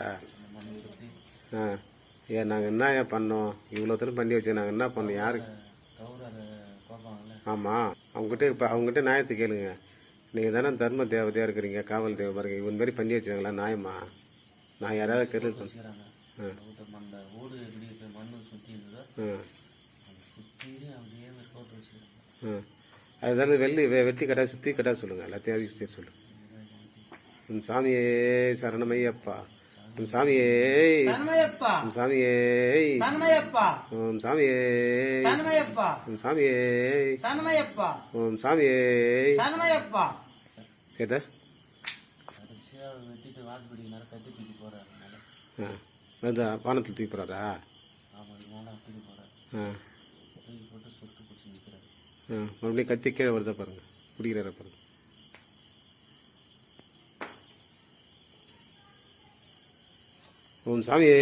ஆ ஏன் நாங்கள் என்ன ஏன் பண்ணோம்? இவ்வளோ தூரம் பண்ணி வச்சு நாங்கள் என்ன பண்ணோம்? யாருக்கு? ஆமாம், அவங்ககிட்ட இப்போ அவங்ககிட்ட நியாயத்தை கேளுங்க. நீங்கள் தானே தர்ம தேவதையாக இருக்கிறீங்க, காவல் தேவை பாருங்க. இவன் மாதிரி பண்ணி வச்சுருங்களா நியாயமா? நான் யாராவது கேட்டு அதுதானே வெட்டி கடா சுற்றி கடா சொல்லுங்கள். எல்லாத்தையும் அறிவிச்சு சொல்லுங்கள். உன் சாமியே சரணமையப்பா, உன் சாமியே, உன் சாமியே, உன் சாமியே, உன் சாமியே, உன் சாமியே. கேட்ட வானத்தில் தூக்கி போறாரா? மறுபடியும் கத்தி கீழே வருதா பாருங்க, பிடிக்கிறார பாருங்க. ஓம் சாமியே.